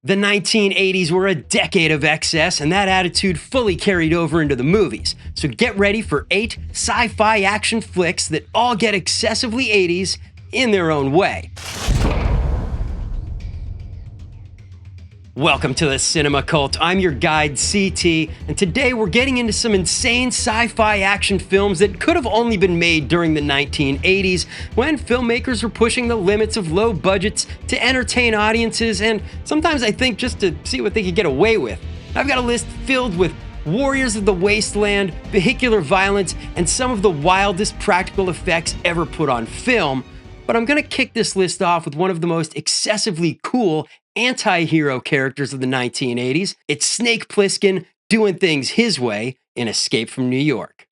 The 1980s were a decade of excess, and that attitude fully carried over into the movies. So get ready for 8 sci-fi action flicks that all get excessively 80s in their own way. Welcome to the Cinema Cult. I'm your guide, CT, and today we're getting into some insane sci-fi action films that could have only been made during the 1980s, when filmmakers were pushing the limits of low budgets to entertain audiences, and sometimes I think just to see what they could get away with. I've got a list filled with warriors of the wasteland, vehicular violence, and some of the wildest practical effects ever put on film. But I'm gonna kick this list off with one of the most excessively cool anti-hero characters of the 1980s. It's Snake Plissken doing things his way in Escape from New York.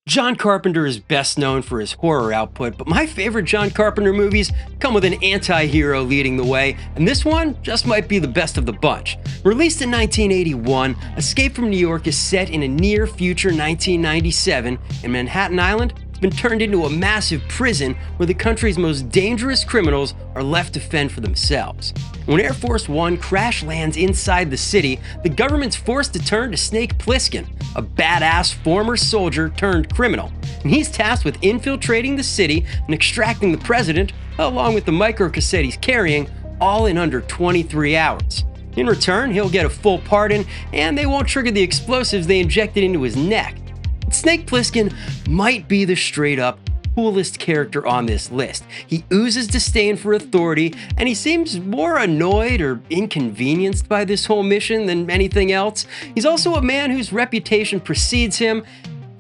John Carpenter is best known for his horror output, but my favorite John Carpenter movies come with an anti-hero leading the way, and this one just might be the best of the bunch. Released in 1981, Escape from New York is set in a near-future 1997, and Manhattan Island been turned into a massive prison where the country's most dangerous criminals are left to fend for themselves. When Air Force One crash lands inside the city, the government's forced to turn to Snake Plissken, a badass former soldier turned criminal, and he's tasked with infiltrating the city and extracting the president, along with the microcassette he's carrying, all in under 23 hours. In return, he'll get a full pardon, and they won't trigger the explosives they injected into his neck. Snake Plissken might be the straight-up coolest character on this list. He oozes disdain for authority, and he seems more annoyed or inconvenienced by this whole mission than anything else. He's also a man whose reputation precedes him.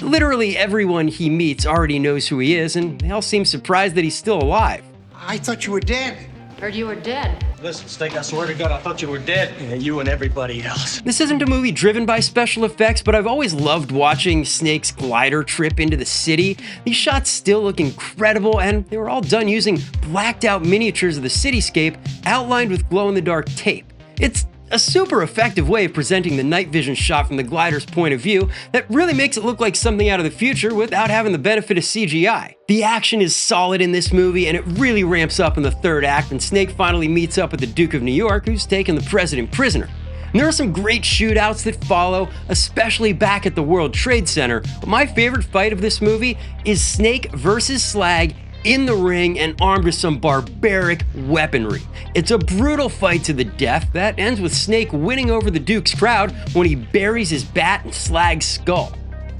Literally everyone he meets already knows who he is, and they all seem surprised that he's still alive. I thought you were dead. Heard you were dead. Listen, Snake, I swear to God, I thought you were dead. Yeah, you and everybody else. This isn't a movie driven by special effects, but I've always loved watching Snake's glider trip into the city. These shots still look incredible, and they were all done using blacked out miniatures of the cityscape outlined with glow-in-the-dark tape. It's a super effective way of presenting the night vision shot from the glider's point of view that really makes it look like something out of the future without having the benefit of CGI. The action is solid in this movie, and it really ramps up in the third act when Snake finally meets up with the Duke of New York, who's taken the president prisoner. And there are some great shootouts that follow, especially back at the World Trade Center, but my favorite fight of this movie is Snake versus Slag in the ring and armed with some barbaric weaponry. It's a brutal fight to the death that ends with Snake winning over the Duke's crowd when he buries his bat in Slag's skull.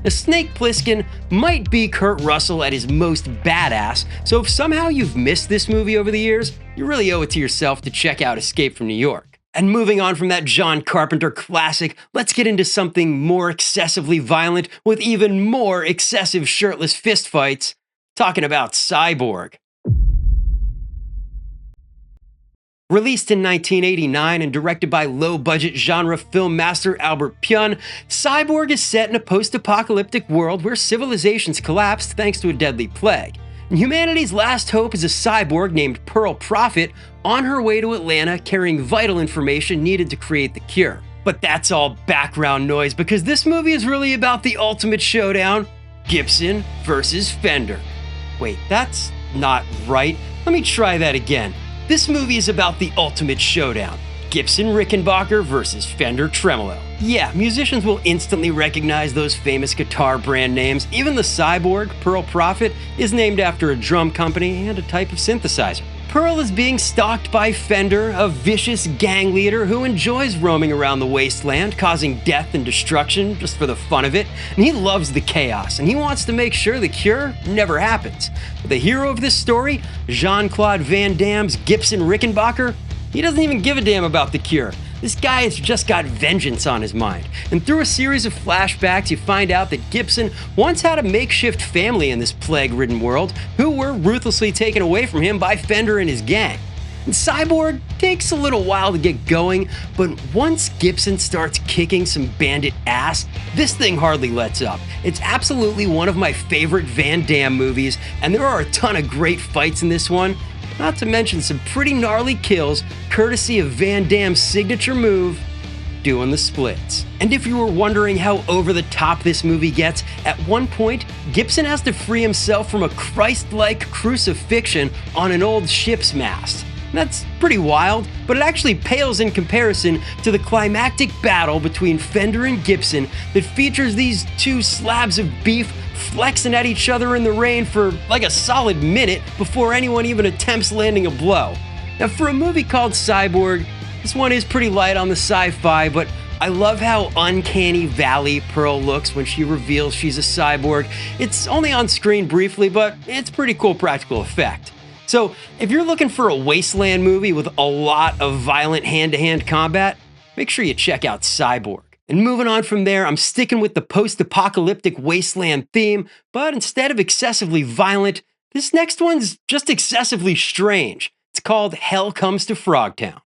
Now, Snake Plissken might be Kurt Russell at his most badass, so if somehow you've missed this movie over the years, you really owe it to yourself to check out Escape from New York. And moving on from that John Carpenter classic, let's get into something more excessively violent with even more excessive shirtless fistfights. Talking about Cyborg. Released in 1989 and directed by low-budget genre film master Albert Pyun, Cyborg is set in a post-apocalyptic world where civilizations collapsed thanks to a deadly plague. And humanity's last hope is a cyborg named Pearl Prophet on her way to Atlanta carrying vital information needed to create the cure. But that's all background noise because this movie is really about the ultimate showdown, Gibson versus Fender. Wait, that's not right. Let me try that again. This movie is about the ultimate showdown. Gibson Rickenbacker versus Fender Tremolo. Yeah, musicians will instantly recognize those famous guitar brand names. Even the Cyborg, Pearl Prophet, is named after a drum company and a type of synthesizer. Pearl is being stalked by Fender, a vicious gang leader who enjoys roaming around the wasteland, causing death and destruction just for the fun of it, and he loves the chaos, and he wants to make sure the cure never happens. But the hero of this story, Jean-Claude Van Damme's Gibson Rickenbacker, he doesn't even give a damn about the cure. This guy has just got vengeance on his mind. And through a series of flashbacks, you find out that Gibson once had a makeshift family in this plague-ridden world who were ruthlessly taken away from him by Fender and his gang. And Cyborg takes a little while to get going, but once Gibson starts kicking some bandit ass, this thing hardly lets up. It's absolutely one of my favorite Van Damme movies, and there are a ton of great fights in this one. Not to mention some pretty gnarly kills, courtesy of Van Damme's signature move, doing the splits. And if you were wondering how over the top this movie gets, at one point, Gibson has to free himself from a Christ-like crucifixion on an old ship's mast. That's pretty wild, but it actually pales in comparison to the climactic battle between Fender and Gibson that features these two slabs of beef flexing at each other in the rain for like a solid minute before anyone even attempts landing a blow. Now, for a movie called Cyborg, this one is pretty light on the sci-fi, but I love how uncanny Valley Pearl looks when she reveals she's a cyborg. It's only on screen briefly, but it's pretty cool practical effect. So, if you're looking for a wasteland movie with a lot of violent hand-to-hand combat, make sure you check out Cyborg. And moving on from there, I'm sticking with the post-apocalyptic wasteland theme, but instead of excessively violent, this next one's just excessively strange. It's called Hell Comes to Frogtown.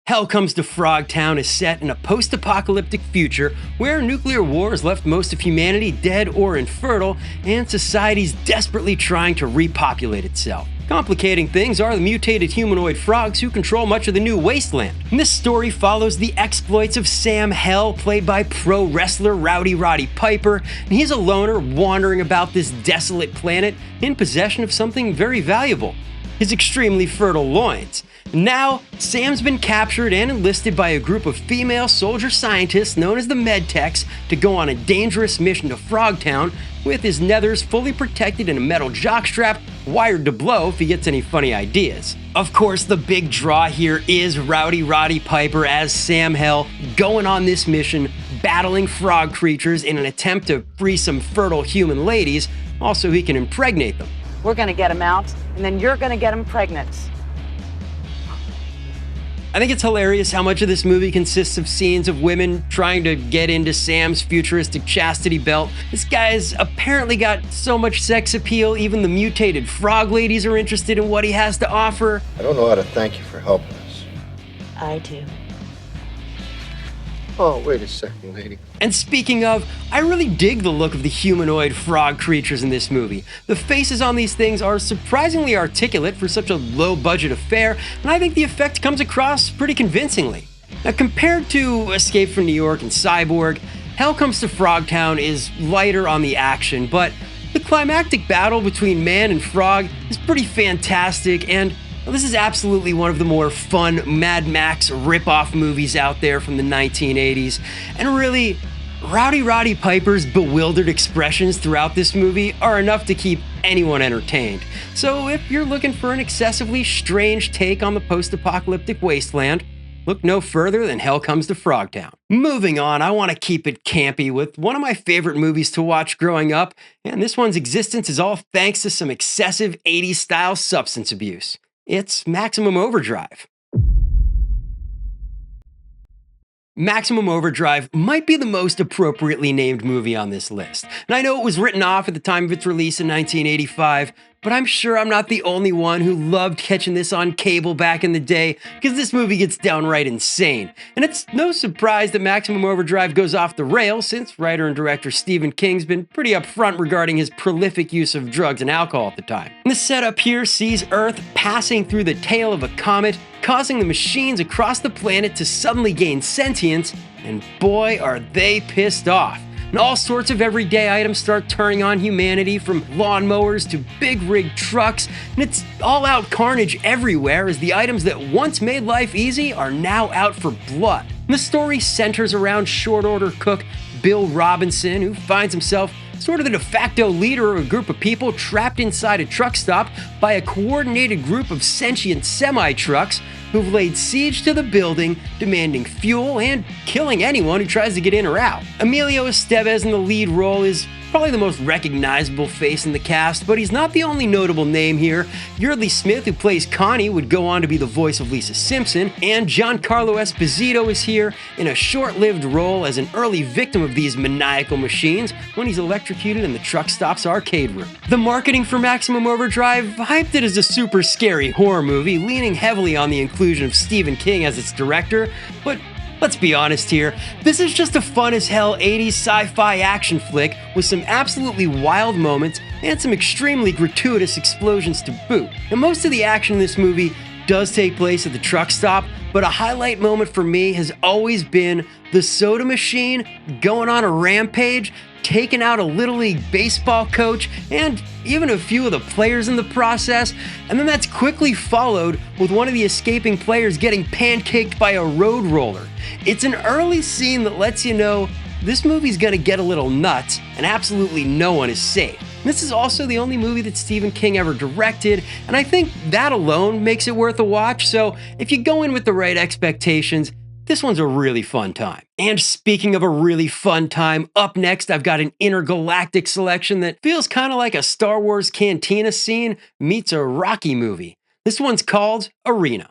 Hell Comes to Frogtown is set in a post-apocalyptic future where nuclear war has left most of humanity dead or infertile, and society's desperately trying to repopulate itself. Complicating things are the mutated humanoid frogs who control much of the new wasteland. And this story follows the exploits of Sam Hell, played by pro wrestler Rowdy Roddy Piper, and he's a loner wandering about this desolate planet in possession of something very valuable: his extremely fertile loins. Now, Sam's been captured and enlisted by a group of female soldier scientists known as the Medtechs to go on a dangerous mission to Frogtown, with his nethers fully protected in a metal jockstrap wired to blow if he gets any funny ideas. Of course, the big draw here is Rowdy Roddy Piper as Sam Hell, going on this mission, battling frog creatures in an attempt to free some fertile human ladies, also he can impregnate them. We're gonna get him out, and then you're gonna get him pregnant. I think it's hilarious how much of this movie consists of scenes of women trying to get into Sam's futuristic chastity belt. This guy's apparently got so much sex appeal, even the mutated frog ladies are interested in what he has to offer. I don't know how to thank you for helping us. I do. Oh, wait a second, lady. And speaking of, I really dig the look of the humanoid frog creatures in this movie. The faces on these things are surprisingly articulate for such a low-budget affair, and I think the effect comes across pretty convincingly. Now, compared to Escape from New York and Cyborg, Hell Comes to Frogtown is lighter on the action, but the climactic battle between man and frog is pretty fantastic, and this is absolutely one of the more fun Mad Max rip-off movies out there from the 1980s. And really, Rowdy Roddy Piper's bewildered expressions throughout this movie are enough to keep anyone entertained. So if you're looking for an excessively strange take on the post-apocalyptic wasteland, look no further than Hell Comes to Frogtown. Moving on, I want to keep it campy with one of my favorite movies to watch growing up, and this one's existence is all thanks to some excessive 80s-style substance abuse. It's Maximum Overdrive. Maximum Overdrive might be the most appropriately named movie on this list. And I know it was written off at the time of its release in 1985, but I'm sure I'm not the only one who loved catching this on cable back in the day, because this movie gets downright insane. And it's no surprise that Maximum Overdrive goes off the rails, since writer and director Stephen King's been pretty upfront regarding his prolific use of drugs and alcohol at the time. And the setup here sees Earth passing through the tail of a comet, causing the machines across the planet to suddenly gain sentience, and boy are they pissed off. And all sorts of everyday items start turning on humanity, from lawnmowers to big rig trucks, and it's all-out carnage everywhere as the items that once made life easy are now out for blood. And the story centers around short-order cook Bill Robinson, who finds himself sort of the de facto leader of a group of people trapped inside a truck stop by a coordinated group of sentient semi-trucks who've laid siege to the building, demanding fuel and killing anyone who tries to get in or out. Emilio Estevez in the lead role is probably the most recognizable face in the cast, but he's not the only notable name here. Yeardley Smith, who plays Connie, would go on to be the voice of Lisa Simpson, and Giancarlo Esposito is here in a short-lived role as an early victim of these maniacal machines when he's electrocuted in the truck stop's arcade room. The marketing for Maximum Overdrive hyped it as a super scary horror movie, leaning heavily on the inclusion of Stephen King as its director, but let's be honest here, this is just a fun-as-hell 80s sci-fi action flick with some absolutely wild moments and some extremely gratuitous explosions to boot. And most of the action in this movie does take place at the truck stop, but a highlight moment for me has always been the soda machine, going on a rampage, taking out a Little League baseball coach, and even a few of the players in the process, and then that's quickly followed with one of the escaping players getting pancaked by a road roller. It's an early scene that lets you know this movie's gonna get a little nuts, and absolutely no one is safe. This is also the only movie that Stephen King ever directed, and I think that alone makes it worth a watch, so if you go in with the right expectations, this one's a really fun time. And speaking of a really fun time, up next I've got an intergalactic selection that feels kind of like a Star Wars cantina scene meets a Rocky movie. This one's called Arena.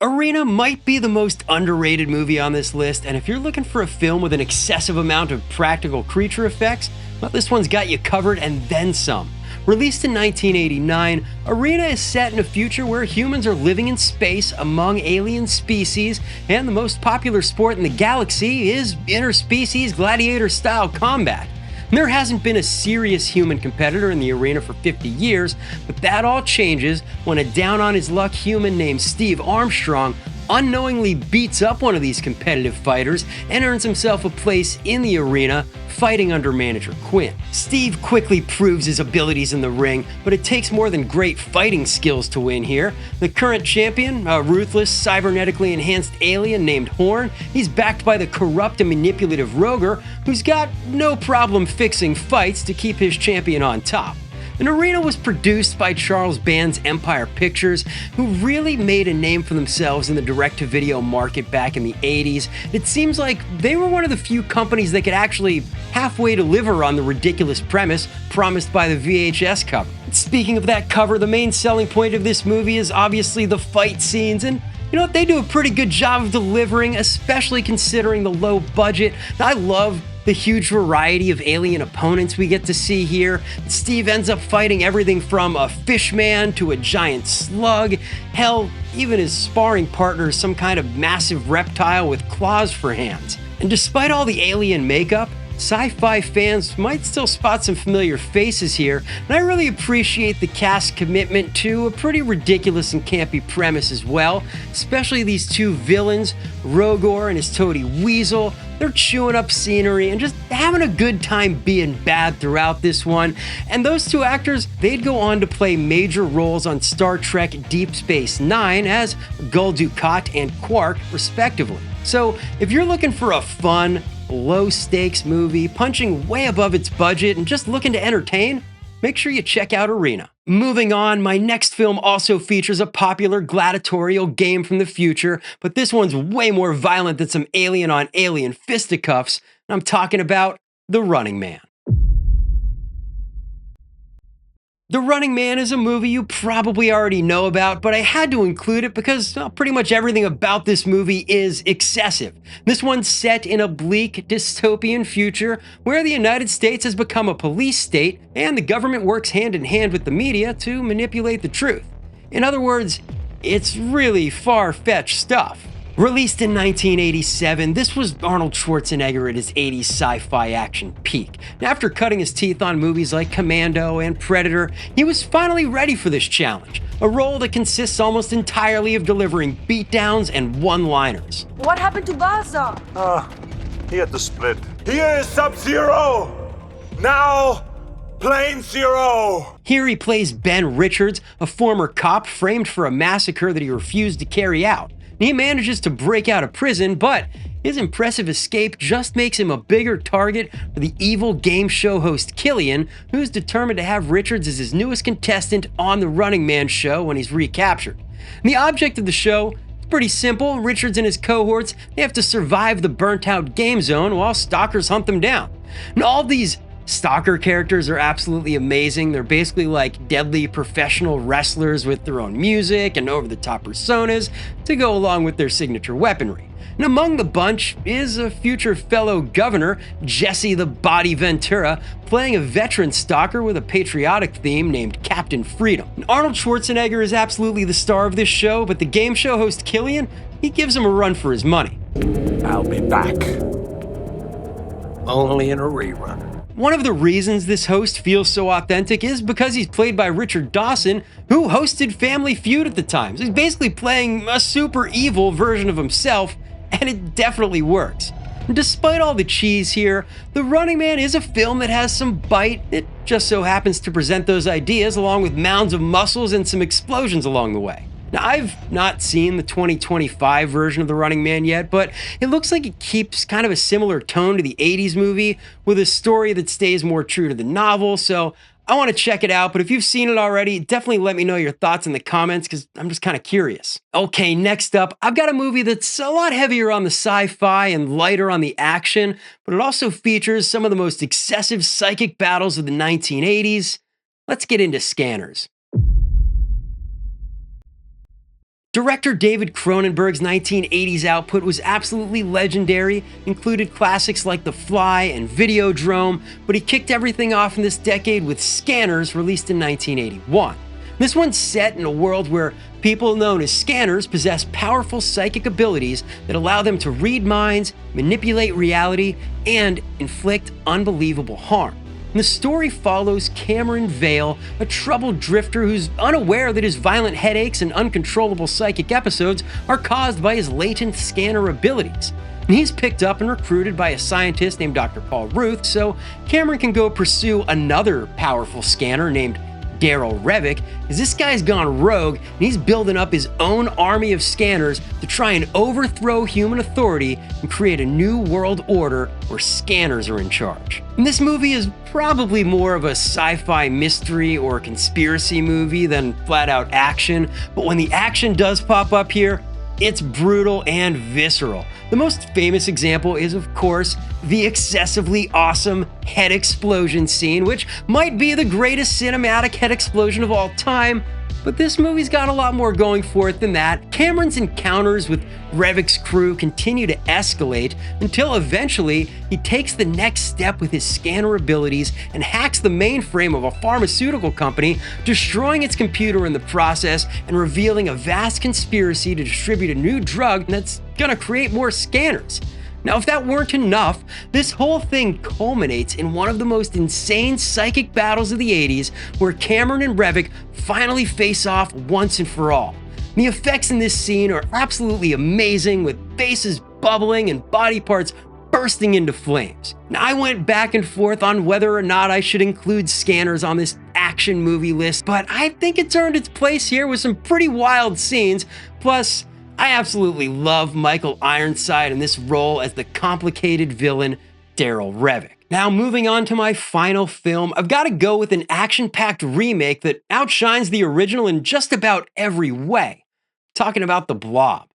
Arena might be the most underrated movie on this list, and if you're looking for a film with an excessive amount of practical creature effects, well, this one's got you covered and then some. Released in 1989, Arena is set in a future where humans are living in space among alien species, and the most popular sport in the galaxy is interspecies gladiator-style combat. There hasn't been a serious human competitor in the arena for 50 years, but that all changes when a down-on-his-luck human named Steve Armstrong unknowingly beats up one of these competitive fighters and earns himself a place in the arena fighting under manager Quinn. Steve quickly proves his abilities in the ring, but it takes more than great fighting skills to win here. The current champion, a ruthless, cybernetically enhanced alien named Horn, he's backed by the corrupt and manipulative Roger, who's got no problem fixing fights to keep his champion on top. And Arena was produced by Charles Band's Empire Pictures, who really made a name for themselves in the direct-to-video market back in the 80s. It seems like they were one of the few companies that could actually halfway deliver on the ridiculous premise promised by the VHS cover. Speaking of that cover, the main selling point of this movie is obviously the fight scenes, and you know what, they do a pretty good job of delivering, especially considering the low budget. I love the huge variety of alien opponents we get to see here. Steve ends up fighting everything from a fish man to a giant slug. Hell, even his sparring partner is some kind of massive reptile with claws for hands. And despite all the alien makeup, sci-fi fans might still spot some familiar faces here, and I really appreciate the cast's commitment to a pretty ridiculous and campy premise as well, especially these two villains, Rogor and his toady Weasel. They're chewing up scenery and just having a good time being bad throughout this one. And those two actors, they'd go on to play major roles on Star Trek Deep Space Nine as Gul Dukat and Quark, respectively. So if you're looking for a fun, low-stakes movie, punching way above its budget and just looking to entertain, make sure you check out Arena. Moving on, my next film also features a popular gladiatorial game from the future, but this one's way more violent than some alien-on-alien fisticuffs. I'm talking about The Running Man. The Running Man is a movie you probably already know about, but I had to include it because pretty much everything about this movie is excessive. This one's set in a bleak, dystopian future where the United States has become a police state and the government works hand in hand with the media to manipulate the truth. In other words, it's really far-fetched stuff. Released in 1987, this was Arnold Schwarzenegger at his 80s sci-fi action peak. And after cutting his teeth on movies like Commando and Predator, he was finally ready for this challenge, a role that consists almost entirely of delivering beatdowns and one-liners. What happened to Baza? He had to split. Here is Sub-Zero! Now, Plane Zero! Here he plays Ben Richards, a former cop framed for a massacre that he refused to carry out. He manages to break out of prison, but his impressive escape just makes him a bigger target for the evil game show host Killian, who's determined to have Richards as his newest contestant on the Running Man show when he's recaptured. And the object of the show is pretty simple. Richards and his cohorts, they have to survive the burnt-out game zone while stalkers hunt them down. And all these stalker characters are absolutely amazing. They're basically like deadly professional wrestlers with their own music and over-the-top personas to go along with their signature weaponry. And among the bunch is a future fellow governor, Jesse the Body Ventura, playing a veteran stalker with a patriotic theme named Captain Freedom. And Arnold Schwarzenegger is absolutely the star of this show, but the game show host Killian, he gives him a run for his money. I'll be back. Only in a rerun. One of the reasons this host feels so authentic is because he's played by Richard Dawson, who hosted Family Feud at the time. So he's basically playing a super evil version of himself, and it definitely works. And despite all the cheese here, The Running Man is a film that has some bite. It just so happens to present those ideas along with mounds of muscles and some explosions along the way. Now, I've not seen the 2025 version of The Running Man yet, but it looks like it keeps kind of a similar tone to the 80s movie with a story that stays more true to the novel, so I want to check it out, but if you've seen it already, definitely let me know your thoughts in the comments because I'm just kind of curious. Okay, next up, I've got a movie that's a lot heavier on the sci-fi and lighter on the action, but it also features some of the most excessive psychic battles of the 1980s. Let's get into Scanners. Director David Cronenberg's 1980s output was absolutely legendary, included classics like The Fly and Videodrome, but he kicked everything off in this decade with Scanners, released in 1981. This one's set in a world where people known as scanners possess powerful psychic abilities that allow them to read minds, manipulate reality, and inflict unbelievable harm. And the story follows Cameron Vale, a troubled drifter who's unaware that his violent headaches and uncontrollable psychic episodes are caused by his latent scanner abilities. And he's picked up and recruited by a scientist named Dr. Paul Ruth, so Cameron can go pursue another powerful scanner named Daryl Revick, because this guy's gone rogue and he's building up his own army of scanners to try and overthrow human authority and create a new world order where scanners are in charge. And this movie is probably more of a sci-fi mystery or conspiracy movie than flat-out action, but when the action does pop up here, it's brutal and visceral. The most famous example is, of course, the excessively awesome head explosion scene, which might be the greatest cinematic head explosion of all time, but this movie's got a lot more going for it than that. Cameron's encounters with Revick's crew continue to escalate until eventually he takes the next step with his scanner abilities and hacks the mainframe of a pharmaceutical company, destroying its computer in the process and revealing a vast conspiracy to distribute a new drug that's gonna create more scanners. Now, if that weren't enough, this whole thing culminates in one of the most insane psychic battles of the 80s, where Cameron and Revick finally face off once and for all. The effects in this scene are absolutely amazing, with faces bubbling and body parts bursting into flames. Now, I went back and forth on whether or not I should include Scanners on this action movie list, but I think it's earned its place here with some pretty wild scenes. Plus, I absolutely love Michael Ironside in this role as the complicated villain, Daryl Revick. Now, moving on to my final film, I've got to go with an action-packed remake that outshines the original in just about every way. Talking about The Blob.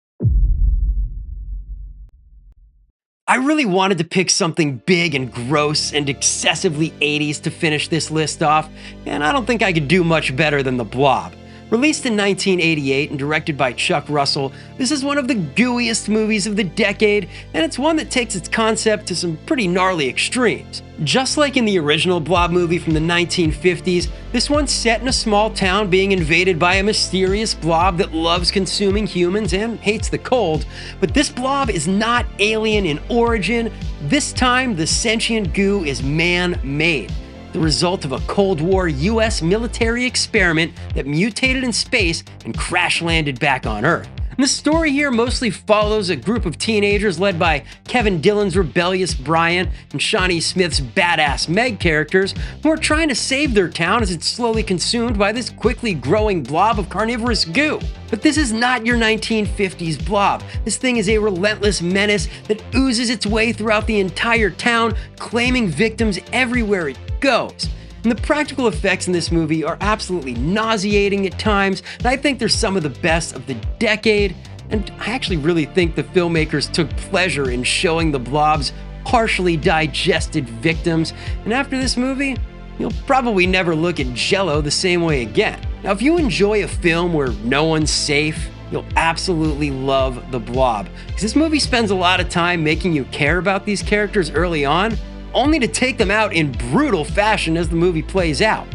I really wanted to pick something big and gross and excessively 80s to finish this list off, and I don't think I could do much better than The Blob. Released in 1988 and directed by Chuck Russell, this is one of the gooiest movies of the decade, and it's one that takes its concept to some pretty gnarly extremes. Just like in the original Blob movie from the 1950s, this one's set in a small town being invaded by a mysterious blob that loves consuming humans and hates the cold, but this blob is not alien in origin. This time, the sentient goo is man-made, the result of a Cold War US military experiment that mutated in space and crash-landed back on Earth. And the story here mostly follows a group of teenagers led by Kevin Dillon's rebellious Brian and Shawnee Smith's badass Meg characters, who are trying to save their town as it's slowly consumed by this quickly growing blob of carnivorous goo. But this is not your 1950s blob. This thing is a relentless menace that oozes its way throughout the entire town, claiming victims everywhere it goes. And the practical effects in this movie are absolutely nauseating at times, and I think they're some of the best of the decade, and I actually really think the filmmakers took pleasure in showing the blob's partially digested victims, and after this movie, you'll probably never look at Jell-O the same way again. Now, if you enjoy a film where no one's safe, you'll absolutely love The Blob, because this movie spends a lot of time making you care about these characters early on, only to take them out in brutal fashion as the movie plays out.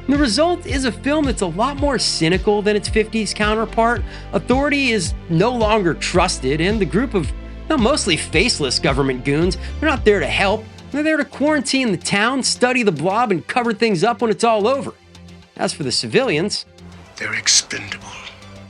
And the result is a film that's a lot more cynical than its 50s counterpart. Authority is no longer trusted, and the group of mostly faceless government goons, they're not there to help, They're there to quarantine the town, study the Blob, and cover things up when it's all over. As for the civilians, they're expendable.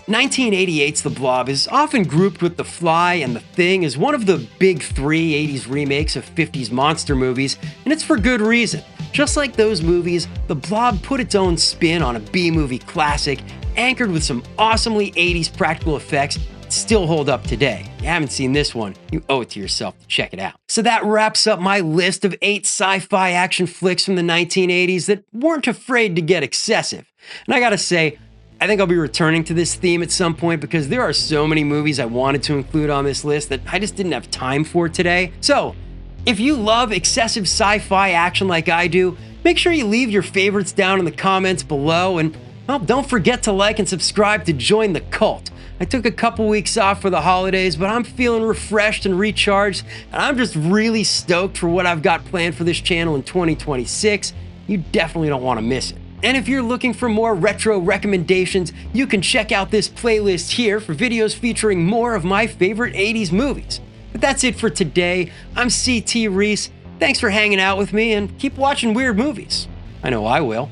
1988's The Blob is often grouped with The Fly and The Thing as one of the big three 80s remakes of 50s monster movies, and it's for good reason. Just like those movies, The Blob put its own spin on a B-movie classic, anchored with some awesomely 80s practical effects that still hold up today. If you haven't seen this one, you owe it to yourself to check it out. So that wraps up my list of 8 sci-fi action flicks from the 1980s that weren't afraid to get excessive. And I gotta say, I think I'll be returning to this theme at some point because there are so many movies I wanted to include on this list that I just didn't have time for today. So, if you love excessive sci-fi action like I do, make sure you leave your favorites down in the comments below, and well, don't forget to like and subscribe to join the cult. I took a couple weeks off for the holidays, but I'm feeling refreshed and recharged, and I'm just really stoked for what I've got planned for this channel in 2026. You definitely don't want to miss it. And if you're looking for more retro recommendations, you can check out this playlist here for videos featuring more of my favorite 80s movies. But that's it for today. I'm CT Reese. Thanks for hanging out with me, and keep watching weird movies. I know I will.